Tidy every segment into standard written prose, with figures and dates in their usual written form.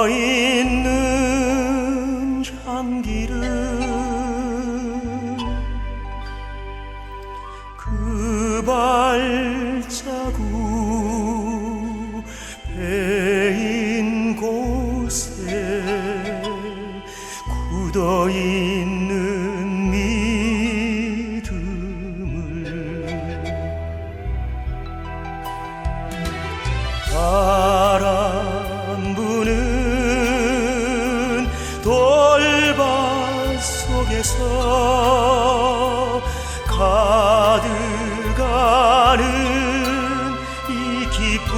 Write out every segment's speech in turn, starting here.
묻어있는 향기를 그 발자국 베인 곳에 굳어있는 믿음을 바람 부는 돌밭 속에서 가득하는 이 기쁨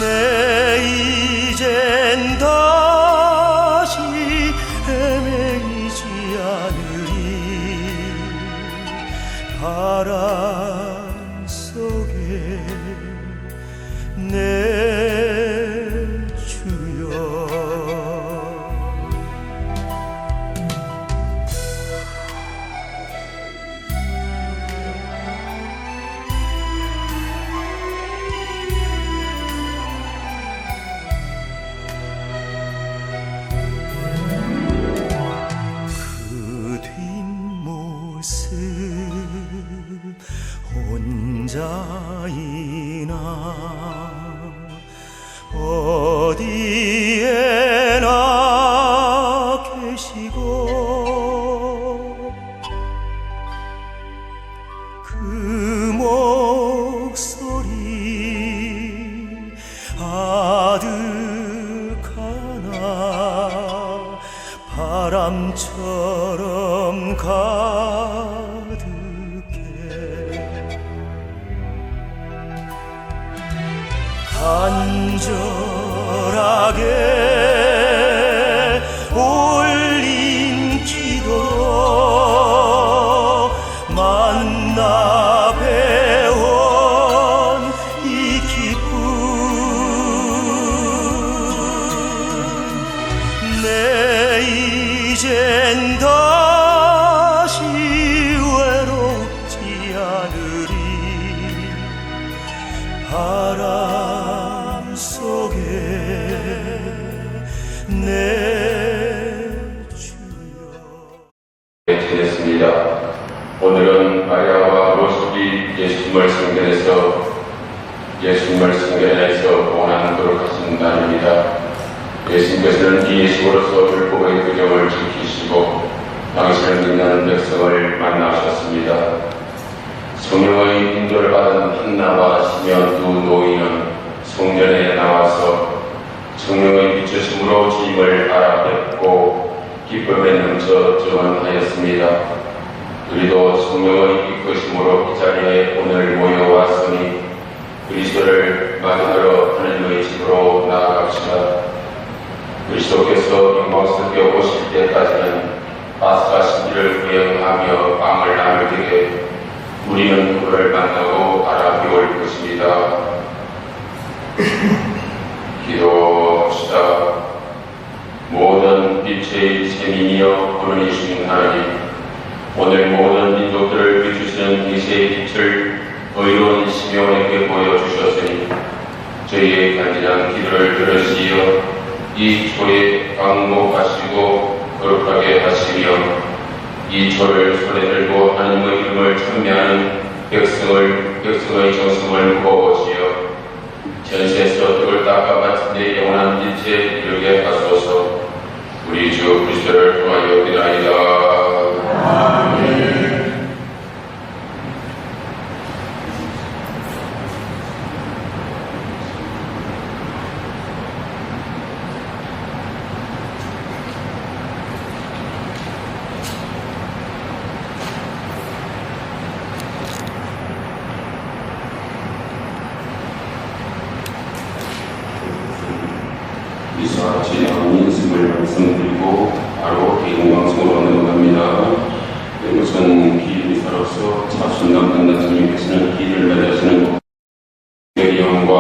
내 이젠 다시 헤매이지 않으리 바람 속에 내 주여 그 뒷모습 혼자이나 어디에나 계시고 그 목소리 아득하나 바람처럼 가득해 간절하게 올린 기도로 만나 배운 이 기쁨 내 이젠 다시 외롭지 않으리 바람 속에 내 주여. 지냈습니다. 오늘은 마리아와 요셉이 예수님을 성전에서 고난하도록 하신 날입니다. 예수님께서는 이 예수로서 율법의 규정을 지키시고 당신을 믿는 백성을 만나셨습니다. 성령의 인도를 받은 한나와 시면 두 노인은 성전에 나와서 성령의 비추심으로 주님을 알아뵙고 기쁨에 넘쳐 증언하였습니다. 우리도 성령의 이끄심으로 이 자리에 오늘 모여왔으니 그리스도를 맞이하러 하나님의 집으로 나아갑시다. 그리스도께서 영광스럽게 오실 때까지는 파스가 신비를 구경하며 빵을 나눌 때에 우리는 그를 만나고 알아배울 것입니다. 기도합시다. 모든 빛의 세민이여 구원해 주신 하나님, 오늘 모든 민족들을 비추시는 계시의 빛을 의로운 시몬에게 보여주셨으니 저희의 간절한 기도를 들으시어 이 초에 강목하시고 거룩하게 하시며 이 초를 손에 들고 하나님의 이름을 찬미하는 백성의 정성을 무거워지어 전세에서 덕을 닦아 바친 데 영원한 빛에 이르게 하소서. 우리 주 그리스도를 통하여 기도하리이다. 아멘. 이사 진행 인심을 말씀드리고 바로 개인방송으로 넘어갑니다. 이것은 기도사로서 자신감 받는 주님께서는 길을 맺으시는 영과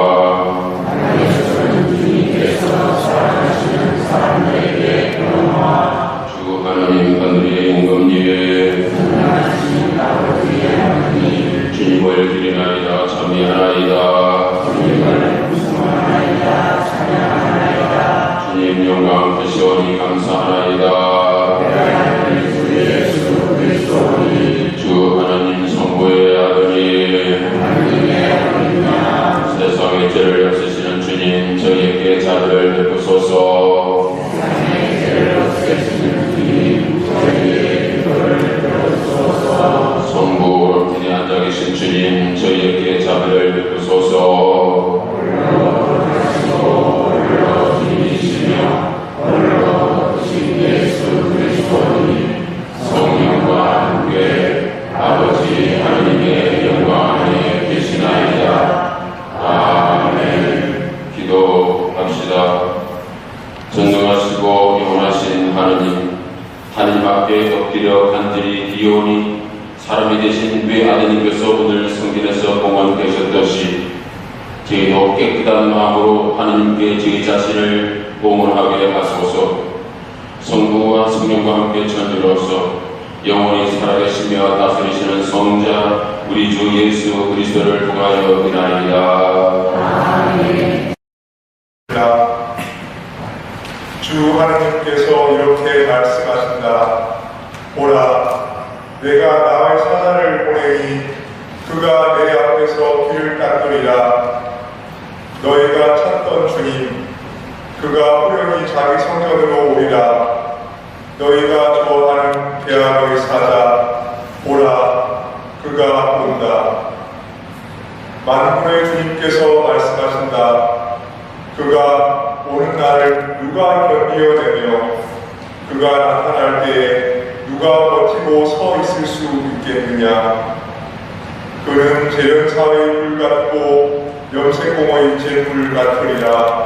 주님께서 사랑하시는 사람들에게 변화 주 하나님 하늘의 임금님의 주님을 드리나이다. 참여하나이다. 드리오니 사람이 되신 외아드님께서 오늘 성전에서 봉헌되셨듯이 저희도 깨끗한 마음으로 하나님께 저희 자신을 봉헌하게 하소서. 성부와 성령과 함께 천주로서 영원히 살아계시며 다스리시는 성자 우리 주 예수 그리스도를 통하여 비나이다. 아멘. 주 하느님께서 이렇게 말씀하신다. 보라, 내가 나의 사자를 보내니 그가 내 앞에서 길을 닦으리라. 너희가 찾던 주님, 그가 호련히 자기 성전으로 오리라. 너희가 좋아하는 계약의 사자, 보라, 그가 온다. 만군의 주님께서 말씀하신다. 그가 오는 날을 누가 견디어내며 그가 나타날 때에 누가 버티고 서 있을 수 있겠느냐. 그는 재련사의 불 같고 염색공의 재불 같으리라.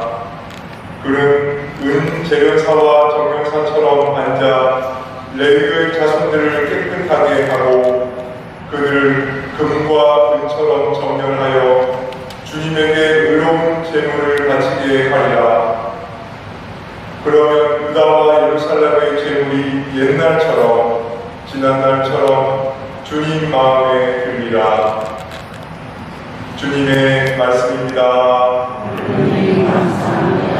그는 은 재련사와 정령사처럼 앉아 레위의 자손들을 깨끗하게 하고 그들을 금과 은처럼 정렬하여 주님에게 의로운 재물을 바치게 하리라. 그러면 유다와 예루살렘의 재물이 옛날처럼 지난날처럼 주님 마음에 들리라. 주님의 말씀입니다. 주님 감사합니다.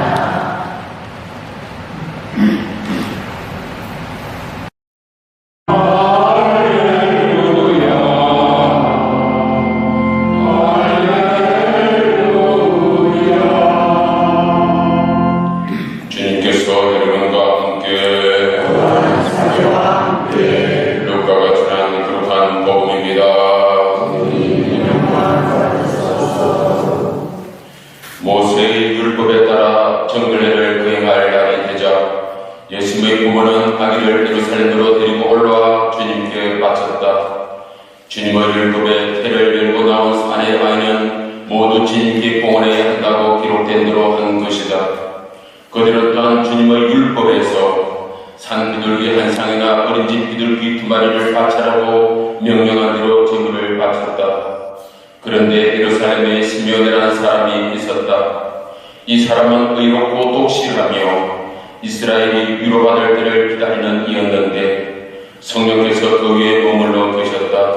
주님께서 여러분과 함께 루카가 전한 기록한 복음입니다. 모세의 율법에 따라 정결례를 거행할 날이 되자 예수님의 부모는 아기를 예루살렘으로 데리고 올라와 주님께 바쳤다. 주님의 율법에 태를 열고 나온 산의 아이는 모두 주님께 봉헌해야 한다고 기록된 대로 한 것이다. 그들은 또한 주님의 율법에서 산 비둘기 한 쌍이나 어린 집 비둘기 두 마리를 바치라고 명령한 대로 제물을 바쳤다. 그런데 예루살렘에 시므온이라는 사람이 있었다. 이 사람은 의롭고 독실하며 이스라엘이 위로받을 때를 기다리는 이였는데 성령께서 그 위에 머물러 계셨다.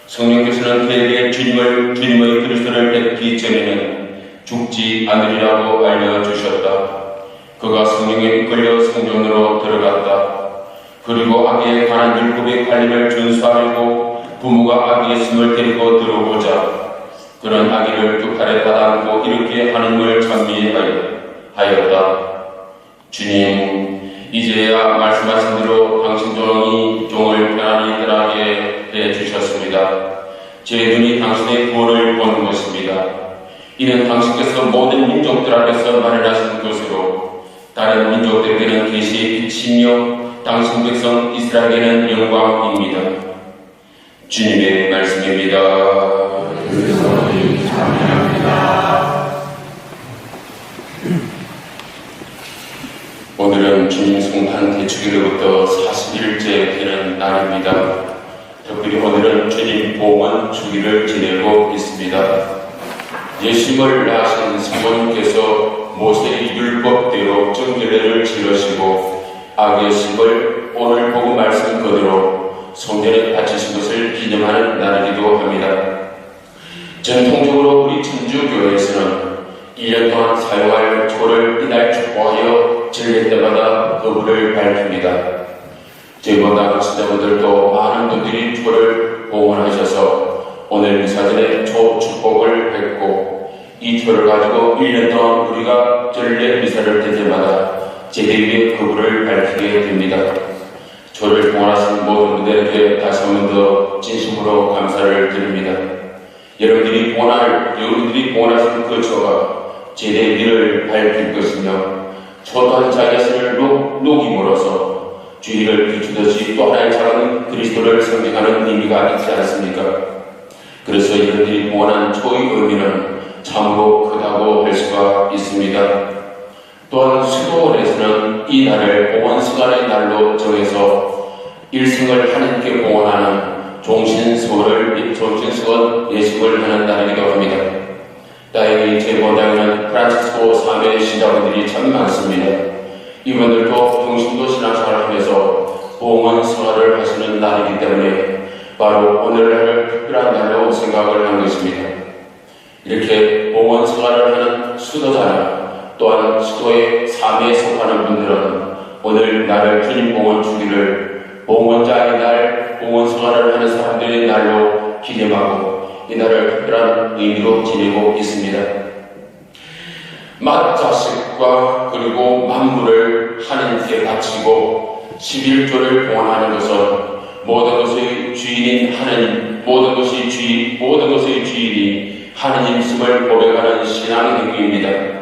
성령께서는 그에게 주님의 그리스도를 뵙기 전에는 죽지 않으리라고 알려주셨다. 그가 성령에 이끌려 성전으로 들어갔다. 그리고 아기에 관한 율법의 관리를 준수하려고 부모가 아기 예수님을 데리고 들어오자 그는 아기를 두 팔에 받아안고 이렇게 하나님을 찬미하였다. 주님, 이제야 말씀하신 대로 당신 종을 편안히 떠나게 해주셨습니다. 제 눈이 당신의 구원을 보는 것입니다. 이는 당신께서 모든 민족들 앞에서 마련하신 것으로 다른 민족들에게는 계시의 빛이며 당신 백성 이스라엘에게는 영광입니다. 주님의 말씀입니다. 오늘은 주님 성탄 대축일로부터 40일째 되는 날입니다. 특별히 오늘은 주님 봉헌 주기를 지내고 있습니다. 예수님을 낳으신 성모님께서 모세의 율법대로 정결례를 치르시고 아기 예수님을 오늘 복음 말씀 그대로 성전에 바치신 것을 기념하는 날이기도 합니다. 전통적으로 우리 천주교회에서는 1년 동안 사용할 초를 이날 축복하여 절례 때마다 거부를 밝힙니다. 저희보다 학신자분들도 많은 분들이 초를 봉헌하셔서 오늘 미사전에 초 축복을 뵙고 이 초를 가지고 1년 동안 우리가 절례 미사를 될 때마다 제대 위에 거부를 밝히게 됩니다. 초를 봉헌하신 모든 분들에게 다시 한 번 더 진심으로 감사를 드립니다. 여러분들이 봉헌하신 그 초가 제대 위를 밝힐 것이며 초 또한 자기 자신을 녹임으로써 주의를 비추듯이 또 하나의 작은 그리스도를 상징하는 의미가 있지 않습니까? 그래서 여러분들이 봉헌한 초의 의미는 참으로 크다고 할 수가 있습니다. 또한 수도원에서는 이 날을 봉헌 시간의 날로 정해서 일생을 하나님께 봉헌하는 종신수원 예식을 하는 날이기도 합니다. 다행히 제 본당에는 프란치스코 사회 신자분들이 참 많습니다. 이분들도 평신도 신앙생활을 하면서 봉헌 생활을 하시는 날이기 때문에 바로 오늘날을 특별한 날로 생각을 한 것입니다. 이렇게 봉헌 생활을 하는 수도자나 또한 수도의 삶에 속하는 분들은 오늘 날을 주님 봉헌 주기를 봉헌자의 날, 봉헌 생활을 하는 사람들의 날로 기념하고 이 날을 특별한 의미로 지내고 있습니다. 맏자식과 그리고 만물을 하나님께 바치고 11조를 봉헌하는 것은 모든 것의 주인인 하나님, 모든 것의 주인이 하나님임을 고백하는 신앙의 행위입니다.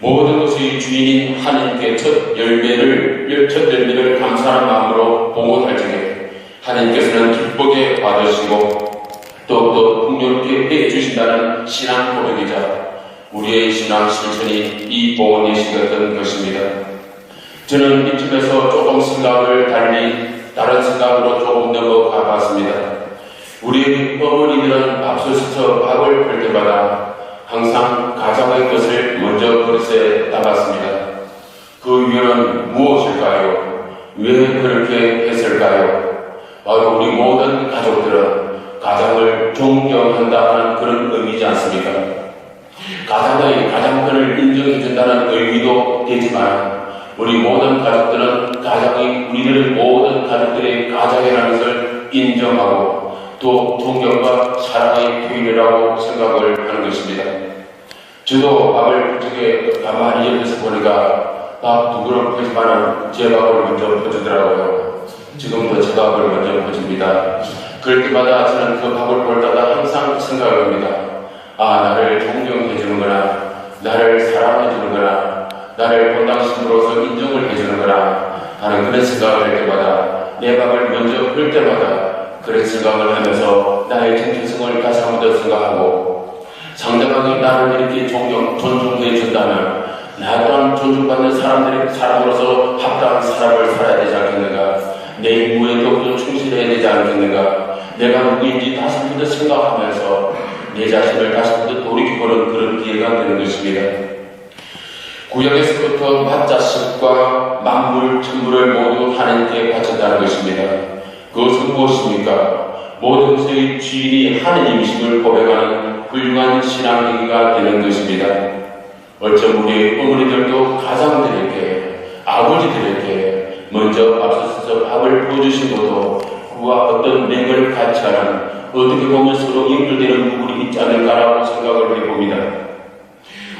모든 것의 주인인 하나님께 첫 열매를 감사하는 마음으로 봉헌할 적에 하나님께서는 기쁘게 받으시고 더욱더 풍요롭게 해주신다는 신앙 고백이자 우리의 신앙 실천이 이 봉헌 예식이었던 것입니다. 저는 이쯤에서 조금 생각을 다른 생각으로 조금 넘어가 봤습니다. 우리 어머니들은 밥솥에서 밥을 할 때마다 항상 가장의 것을 먼저 그릇에 담았습니다. 그 이유는 무엇일까요? 왜 그렇게 했을까요? 바로 우리 모든 가족들은 가장을 존경한다 하는 그런 의미지 않습니까? 가장권을 인정해준다는 의미도 되지만 우리 모든 가족들은 우리들의 모든 가족들의 가장이라는 것을 인정하고 또 존경과 사랑의 표현이라고 생각을 하는 것입니다. 저도 밥을 어떻게 가만히 옆에서 보니까 밥 두 그릇 퍼지만은 제 밥을 먼저 퍼주더라고요. 지금도 제 밥을 먼저 퍼줍니다. 그럴 때마다 저는 그 밥을 볼 때마다 항상 생각을 합니다. 나를 존경해주는구나, 나를 사랑해주는구나, 나를 본당신으로서 인정을 해주는구나 하는 그런 생각을 할 때마다 내 밥을 먼저 볼 때마다 그런 생각을 하면서 나의 정체성을 다시 한 번 더 생각하고 상대방이 나를 이렇게 존중해 준다면 나 또한 존중받는 사람으로서 합당한 삶을 살아야 되지 않겠는가, 내 임무에도 충실해야 되지 않겠는가, 내가 누구인지 다시 한 번 더 생각하면서 내 자신을 다시 한 번 더 돌이켜보는 그런 기회가 되는 것입니다. 구약에서부터 맏자식과 만물, 천물을 모두 하나님께 바쳤다는 것입니다. 그것은 무엇입니까? 모든 것의 주인이 하나님이심을 고백하는 훌륭한 신앙행위가 되는 것입니다. 어쩜 우리 어머니들도 가장들에게, 아버지들에게 먼저 앞서서 밥을 부어주신 것도 그와 어떤 맥을 같이 하는, 어떻게 보면 서로 연결되는 부분이 있지 않을까라고 생각을 해봅니다.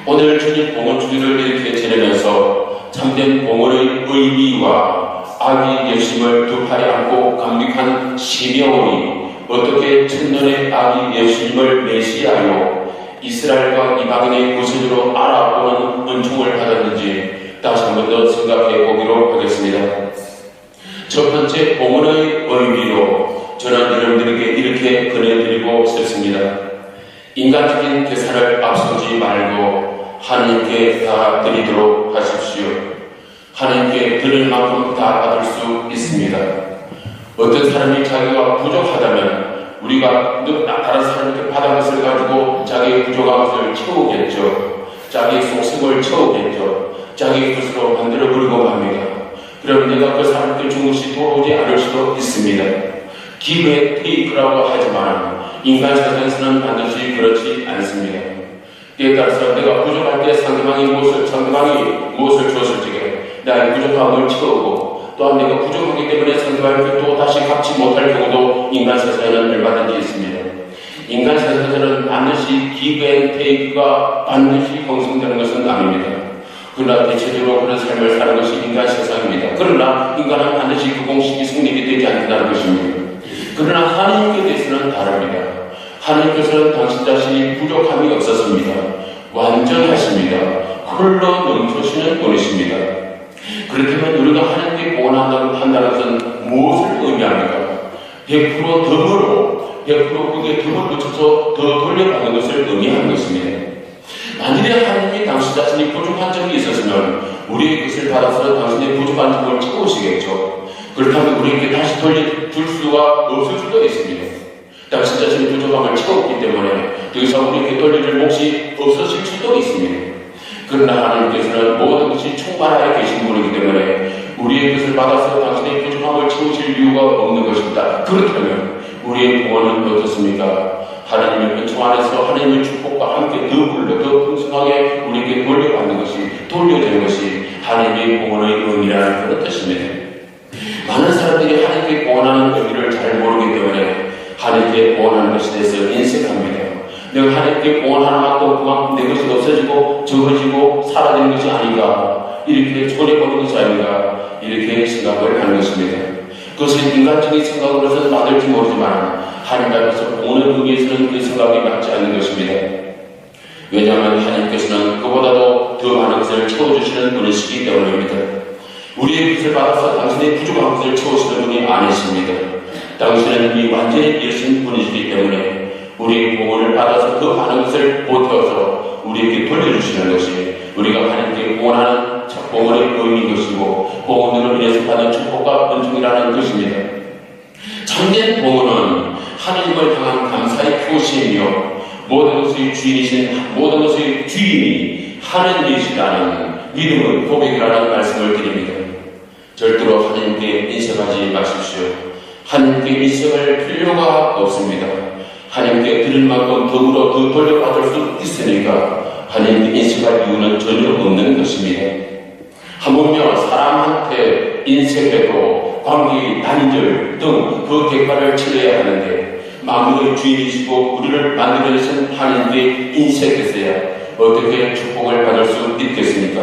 오늘 주님 봉헌 주기를 이렇게 지내면서 참된 봉헌의 의미와 아기 예수님을 두 팔에 안고 감격한 시므온이 어떻게 천년의 아기 예수님을 메시아요 이스라엘과 이방인의 구세주로 알아보는 은총을 받았는지 다시 한 번 더 생각해 보기로 하겠습니다. 첫 번째 봉헌의 의미로 저는 여러분들에게 이렇게 권해드리고 싶습니다. 인간적인 계산을 앞서지 말고 하나님께 다 드리도록 하십시오. 하나님께 드릴 만큼 다 받을 수 있습니다. 어떤 사람이 자기가 부족하다면 우리가 다른 사람에게 받은 것을 가지고 자기의 부족한 것을 채우겠죠. 자기의 속셈을 채우겠죠. 자기의 것으로 만들어버리고 합니다. 그럼 내가 그 사람께 준 것이 돌아오지 않을 수도 있습니다. give and take라고 하지만 인간 세상에서는 반드시 그렇지 않습니다. 이에 따라서 내가 부족할 때 상대방이 무엇을 주었을 적에 나의 부족함을 채우고 또한 내가 부족하기 때문에 상대방에게 또 다시 갚지 못할 경우도 인간 세상에는 얼마든지 있습니다. 인간 세상에서는 반드시 give and take가 반드시 형성되는 것은 아닙니다. 그러나 대체적으로 그런 삶을 사는 것이 인간 세상입니다. 그러나 인간은 반드시 그 공식이 성립이 되지 않는다는 것입니다. 그러나 하나님께 대해서는 다릅니다. 하나님께서는 당신 자신이 부족함이 없었습니다. 완전하십니다. 홀로 넘쳐시는 분이십니다. 그렇다면 우리가 하나님께 원한다는 것은 무엇을 의미합니까? 100% 덤으로 100% 그게 덤을 붙여서 더 돌려받는 것을 의미하는 것입니다. 만일에 하나님이 당신 자신이 부족한 점이 있었으면 우리의 것을 받아서 당신의 부족한 점을 채우시겠죠. 그렇다면 우리에게 다시 돌려줄 수가 없을 수도 있습니다. 당신 자신의 부족함을 채웠기 때문에 더 이상 우리에게 돌려줄 몫이 없어질 수도 있습니다. 그러나 하나님께서는 모든 것이 충만하여 계신 분이기 때문에 우리의 것을 받아서 당신의 부족함을 채우실 이유가 없는 것입니다. 그렇다면 우리의 구원은 어떻습니까? 하나님의 은총 안에서 하나님의 축복과 함께 더불어 더 풍성하게 우리에게 돌려받는 것이, 돌려주는 것이 하나님의 구원의 의미라는 그런 뜻입니다. 많은 사람들이 하나님께 구원하는 의미를 잘 모르기 때문에 하나님께 구원하는 것에 대해서 인색합니다. 내가 하나님께 구원하는 것도 그만큼 내 것이 없어지고 적어지고 사라지는 것이 아닌가, 이렇게 손해보는 것이 아닌가, 이렇게 생각을 하는 것입니다. 그것은 인간적인 생각으로서는 맞을지 모르지만 하나님 앞에서 구원의 의미에서는 그 생각이 맞지 않는 것입니다. 왜냐하면 하나님께서는 그보다도 더 많은 것을 채워주시는 분이시기 때문입니다. 우리의 것을 받아서 당신의 부족한 것을 채우시는 분이 아니십니다. 당신은 이미 완전히 이루신 분이시기 때문에 우리의 구원을 받아서 더 많은 것을 보태어서 우리에게 돌려주시는 것이 우리가 하나님께 구원하는 구원의 의미인 것이고 구원으로 인해서 받는 축복과 은총이라는 것입니다. 참된 구원은 하나님을 향한 감사의 표시이며 모든 것의 주인이 하나님이시라는 믿음의 고백이라는 말씀을 드립니다. 절대로 하나님께 인색하지 마십시오. 하나님께 인색할 필요가 없습니다. 하나님께 드릴 만큼 더불어 더 돌려받을 수 있으니까 하나님께 인색할 이유는 전혀 없는 것입니다. 하물며 사람한테 인색해도 관계, 단절 등 그 대가를 치러야 하는데 만물의 주인이시고 우리를 만들어내신 하나님께 인색했어야 어떻게 축복을 받을 수 있겠습니까?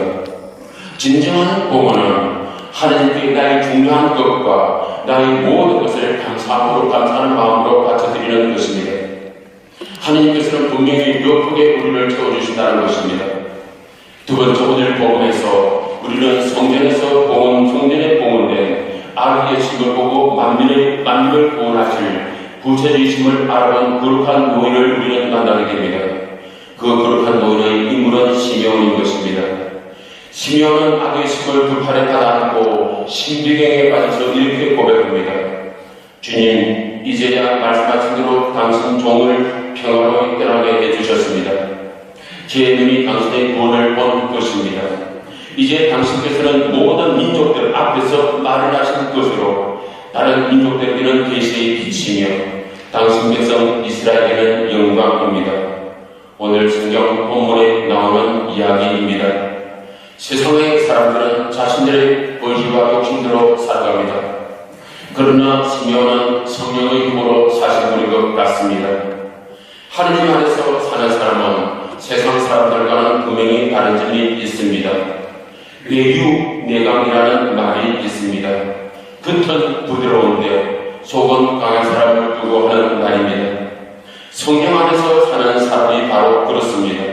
진정한 공헌은 하나님께 나의 중요한 것과 나의 모든 것을 감사하는 마음으로 바쳐드리는 것입니다. 하나님께서는 분명히 몇 크게 우리를 채워주신다는 것입니다. 두 번째, 오늘 복음에서 우리는 성전에서 성전에 봉헌된 아기의 심을 보고 만민을 구원하실 구세주이심을 알아본 거룩한 노인을 우리는 만나게 됩니다. 그 거룩한 노인의 인물은 시므온인 것입니다. 시므온은 아기의 심을 두 팔에 받아안고 신비경에 빠져서 이렇게 고백합니다. 주님, 이제야 말씀하신 대로 당신 종을 평화로 떠나게 해주셨습니다. 제 눈이 당신의 구원을 본 것입니다. 이제 당신께서는 모든 민족들 앞에서 말을 하신 것으로 다른 민족들에게는 계시의 빛이며 당신 백성 이스라엘에게는 영광입니다. 오늘 성경 본문에 나오는 이야기입니다. 세상의 사람들은 자신들의 의지와 욕심대로 살아갑니다. 그러나 시므온은 성령의 힘으로 사신 분인 것 같습니다. 하느님 안에서 사는 사람은 세상 사람들과는 분명히 다른 점이 있습니다. 외유내강이라는 말이 있습니다. 겉은 부드러운데 속은 강한 사람을 두고 하는 말입니다. 성령 안에서 사는 사람이 바로 그렇습니다.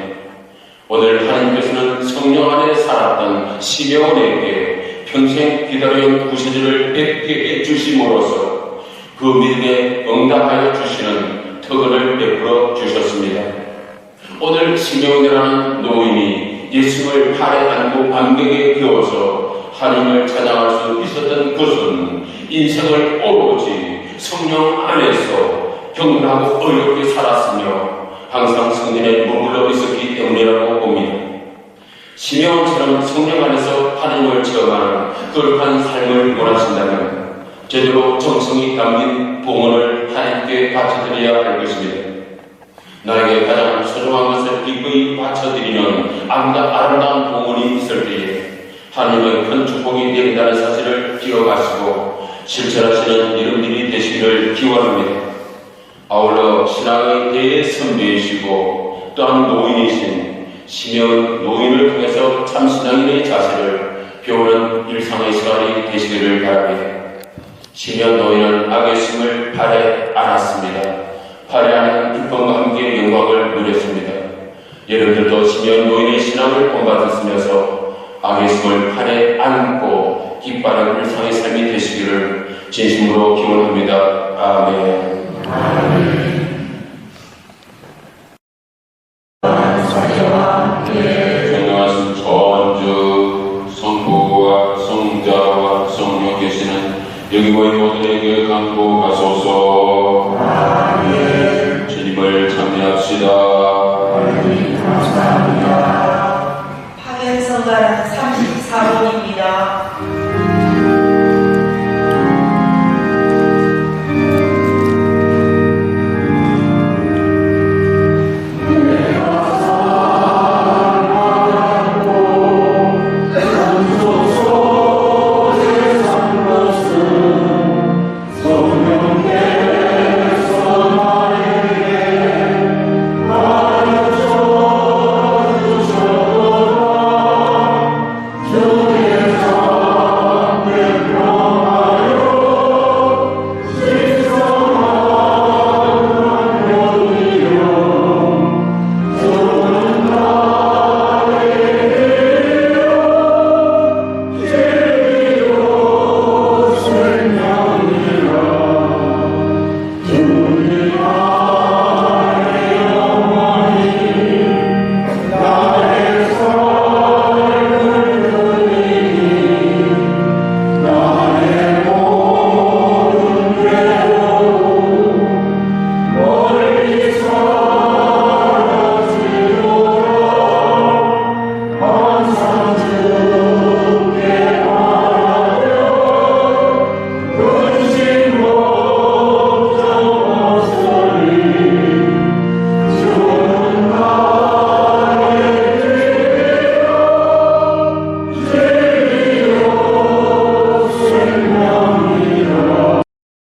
오늘 하나님께서는 성령 안에 살았던 시므온에게 평생 기다려온 구세주를 뵙게 해주심으로써 그 믿음에 응답하여 주시는 특권을 베풀어 주셨습니다. 오늘 시므온이라는 노인이 예수를 팔에 안고 암벽에 겨워서 하나님을 찬양할 수 있었던 것은 인생을 오로지 성령 안에서 경건하고 어렵게 살았으며 항상 성전에 머물러 있었기 때문이라고 봅니다. 시므온처럼 성령 안에서 하나님을 체험하는 거룩한 삶을 원하신다면 제대로 정성이 담긴 봉헌을 하나님께 바쳐드려야 할 것입니다. 나에게 가장 소중한 것을 기꺼이 바쳐드리는 아름다운 봉헌이 있을 때에 하나님의 큰 축복이 내린다는 사실을 기억하시고 실천하시는 여러분들이 되시기를 기원합니다. 아울러 신앙의 대선배이시고 또한 노인이신 시므온 노인을 통해서 참 신앙인의 자세를 배우는 일상의 시간이 되시기를 바랍니다. 시므온 노인은 아기의 심을 발에 안았습니다. 팔에 안은 기쁨과 함께 영광을 누렸습니다. 여러분들도 시므온 노인의 신앙을 본받으시면서 아기의 심을 팔에 안고 기뻐하는 일상의 삶이 되시기를 진심으로 기원합니다. 아멘.